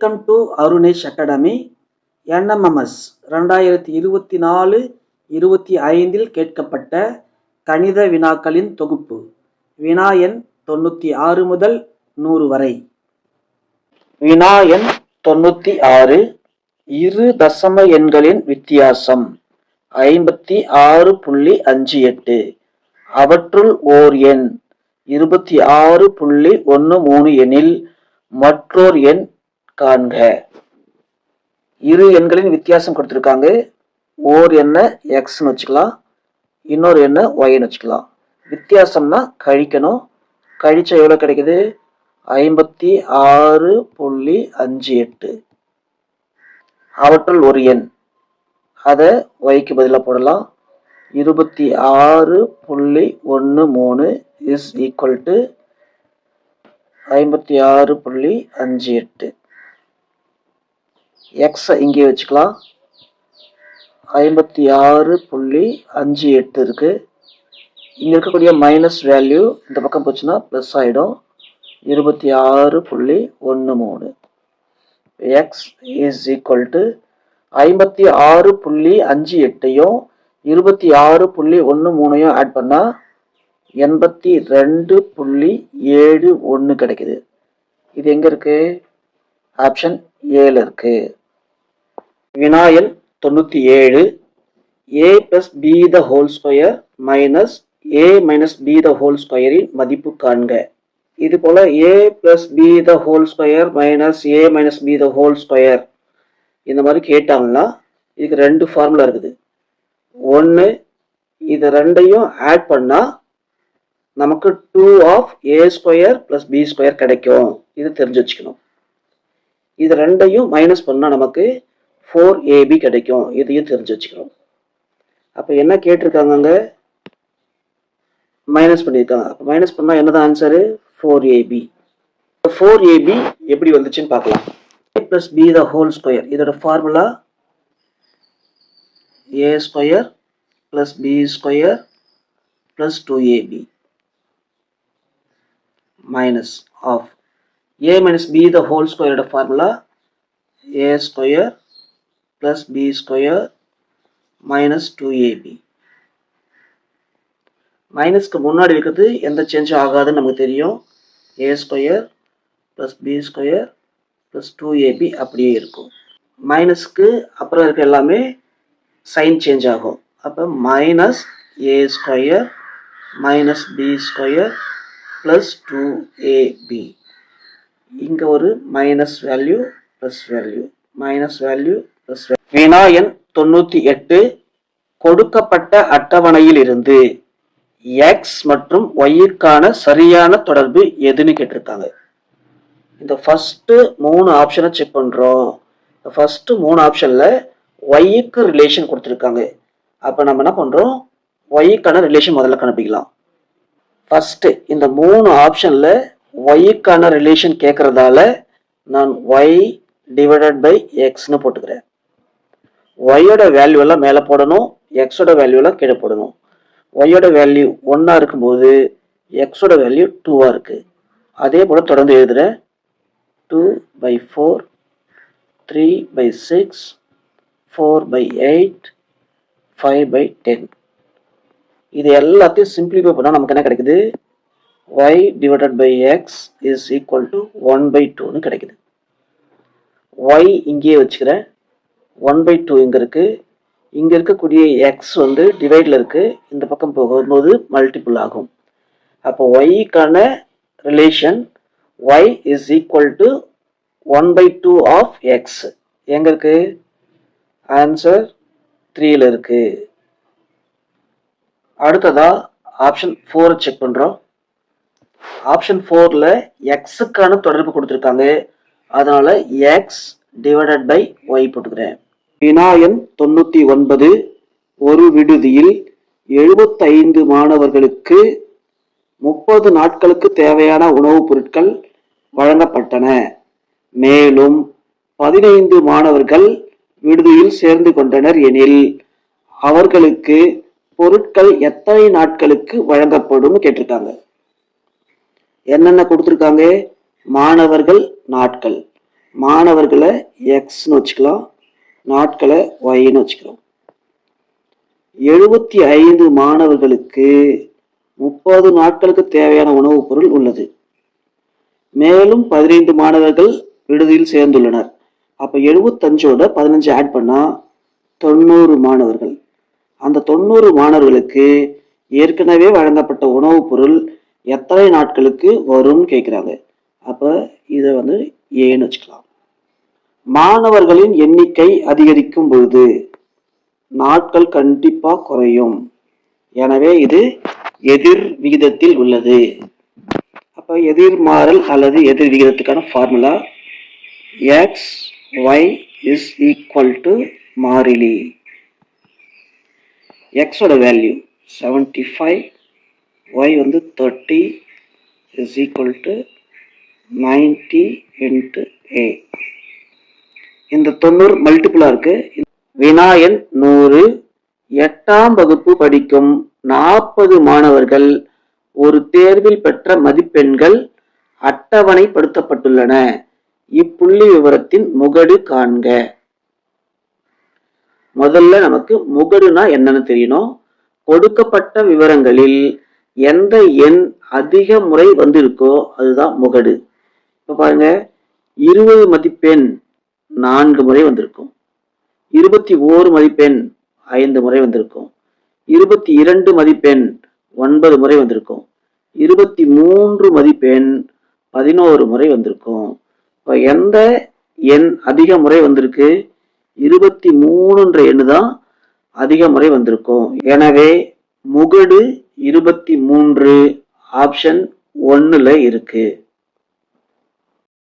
Welcome to Arunesh academy. NMMS 2024-25 கேட்கப்பட்ட கணித வினாக்களின் தொகுப்பு. வினா எண் 96 முதல் 100 வரை. வினா எண் 96. இரு தசம எண்களின் வித்தியாசம் 56.58. அவற்றுள் ஓர் எண் 26.13 எனில் மற்றோர் எண் காண்க. இரு எண்களின் வித்தியாசம் கொடுத்திருக்காங்க. ஓர் எண்ண எக்ஸ்ன்னு வச்சுக்கலாம், இன்னொரு எண்ண ஒய்ன்னு வச்சுக்கலாம். வித்தியாசம்னா கழிக்கணும். கழிச்சா எவ்வளவு கிடைக்குது? 56.58. அவற்றுள் ஒரு எண், அதை ஒய்க்கு பதிலாக போடலாம். 26.13 இஸ் ஈக்குவல் டு 56.58. எக்ஸ் இங்கே வச்சுக்கலாம். 56.58 இருக்கு. இங்க இருக்கக்கூடிய மைனஸ் வேல்யூ இந்த பக்கம் போச்சுன்னா பிளஸ் ஆயிடும். 26.13. எக்ஸ் இஸ் ஈக்குவல் டு 56.58ஐயும் 26.13ஐயும் ஆட் பண்ணா 82.71 கிடைக்குது. இது எங்க இருக்கு? ஆப்ஷன் ஏல இருக்கு. வினா எண் 97. a plus b the whole square minus a minus b the whole square இன் மதிப்பு காண்க. இது போல a plus b the whole square minus a minus b the whole square இந்த மாதிரி கேட்டாங்கன்னா இதுக்கு ரெண்டு ஃபார்முலா இருக்குது. ஒன்று, இது ரெண்டையும் ஆட் பண்ணா நமக்கு 2 of a square plus b square கிடைக்கும். இது தெரிஞ்சு வச்சுக்கணும். இது ரெண்டையும் மைனஸ் பண்ணா நமக்கு 4ab கிடைக்கும். இதையும் தெரிஞ்சு வச்சுக்கணும். அப்ப என்ன கேட்டிருக்காங்க? மைனஸ் பண்ணியிருக்காங்க. அப்ப மைனஸ் பண்ணா என்னதான் ஆன்சரு? 4ab. 4ab எப்படி வந்துச்சுன்னு பார்க்கலாம். a plus b the whole square, இதோட formula a square plus b square plus 2ab minus of a minus b the whole square ஓட formula a square plus b square minus 2ab. மைனஸ்க்கு முன்னாடி இருக்கிறது எந்த சேஞ்சும் ஆகாதுன்னு நமக்கு தெரியும். a square plus b square plus 2ab அப்படியே இருக்கும். மைனஸ்க்கு அப்புறம் இருக்க எல்லாமே சைன் சேஞ்ச் ஆகும். அப்போ minus a square minus b square plus 2ab. இங்க ஒரு minus value plus value, minus value plus value. வினா எண் 98. கொடுக்கப்பட்ட அட்டவணையில் இருந்து எக்ஸ் மற்றும் ஒய்க்கான சரியான தொடர்பு எதுன்னு கேட்டிருக்காங்க. இந்த ஃபர்ஸ்ட் 3 ஆப்ஷனை செக் பண்றோம். ஃபர்ஸ்ட் 3 ஆப்ஷன்ல ஒய்க்கு ரிலேஷன் கொடுத்திருக்காங்க. அப்ப நம்ம என்ன பண்றோம்? ஒய்க்கான ரிலேஷன் முதல்ல கண்டுபிடிக்கலாம். ஃபர்ஸ்ட் இந்த 3 ஆப்ஷன்ல ஒய்க்கான ரிலேஷன் கேட்கறதால நான் ஒய் டிவைடட் பை எக்ஸ்னு போட்டுக்கிறேன். ஒய்யோட வேல்யூ எல்லாம் மேலே போடணும், எக்ஸோட வேல்யூ எல்லாம் கீழே போடணும். ஒய்யோட வேல்யூ 1 இருக்கும்போது எக்ஸோட வேல்யூ 2 இருக்கு. அதே போல தொடர்ந்து எழுதுறேன். 2/4, 3/6, 4/8, 5/10. இது எல்லாத்தையும் சிம்பிளிஃபை பண்ணா நமக்கு என்ன கிடைக்குது? y divided by x is equal to 1/2 கிடைக்குது. y இங்கே வச்சுக்கிறேன். 1/2 இங்க இருக்கு. இங்க இருக்கக்கூடிய x வந்து டிவைட்ல இருக்கு. இந்த பக்கம் போகும்போது மல்டிபிள் ஆகும். அப்போ y-க்கான relation y is equal to 1/2 of x எங்க இருக்கு? ஆன்சர் 3ல இருக்கு. அடுத்ததா ஆப்ஷன் 4 செக் பண்றோம். ஆப்ஷன் 4ல எக்ஸுக்கான தொடர்பு கொடுத்திருக்காங்க. அதனால எக்ஸ் டிவைடட் பை ஒய் போட்டுக்கிறேன். வினா எண் 99. ஒரு விடுதியில் 75 மாணவர்களுக்கு 30 நாட்களுக்கு தேவையான உணவுப் பொருட்கள் வழங்கப்பட்டன. மேலும் 15 மாணவர்கள் விடுதியில் சேர்ந்து கொண்டனர் எனில் அவர்களுக்கு பொருட்கள் எத்தனை நாட்களுக்கு வழங்கப்படும் கேட்டிருக்காங்க. என்னென்ன கொடுத்திருக்காங்க? மாணவர்கள், நாட்கள். மாணவர்களை எக்ஸ்னு வச்சுக்கலாம், நாட்களை ஒய்ன்னு வச்சுக்கிறோம். 75 மாணவர்களுக்கு 30 நாட்களுக்கு தேவையான உணவுப் பொருள் உள்ளது. மேலும் 15 மாணவர்கள் விடுதியில் சேர்ந்துள்ளனர். அப்ப 75ஓட 15 ஆட் பண்ணா 90 மாணவர்கள். அந்த 90 மாணவர்களுக்கு ஏற்கனவே வழங்கப்பட்ட உணவுப் பொருள் எத்தனை நாட்களுக்கு வரும்னு கேட்குறாங்க. அப்ப இதை ஏன்னு வச்சுக்கலாம். மாணவர்களின் எண்ணிக்கை அதிகரிக்கும் பொழுது நாட்கள் கண்டிப்பா குறையும். எனவே இது எதிர் விகிதத்தில் உள்ளது. அப்ப எதிர்மாறல் அல்லது எதிர் விகிதத்துக்கான formula x y is equal to மாறிலி. எக்ஸோட value 75, y 30 is equal to 90 into a. இந்த 90 மல்டிபிளா இருக்கு. வினாயன் 100. 8ஆம் வகுப்பு படிக்கும் 40 மாணவர்கள் ஒரு தேர்வில் பெற்ற மதிப்பெண்கள் அட்டவணைப்படுத்தப்பட்டுள்ளன. இப்புள்ளி விவரத்தின் முகடு காண்க. முதல்ல நமக்கு முகடுனா என்னன்னு தெரியணும். கொடுக்கப்பட்ட விவரங்களில் எந்த எண் அதிக முறை வந்திருக்கோ அதுதான் முகடு. இப்ப பாருங்க, 20 மதிப்பெண் 4 முறை வந்திருக்கும், 21 மதிப்பெண் 5 முறை வந்திருக்கும், 22 மதிப்பெண் 9 முறை வந்திருக்கும், 23 மதிப்பெண் 11 முறை வந்திருக்கும். இப்போ எந்த எண் அதிக முறை வந்திருக்கு? 23ன்ற எண்ணு தான் அதிக முறை வந்திருக்கும். எனவே முகடு 23 ஆப்ஷன் 1ல இருக்கு.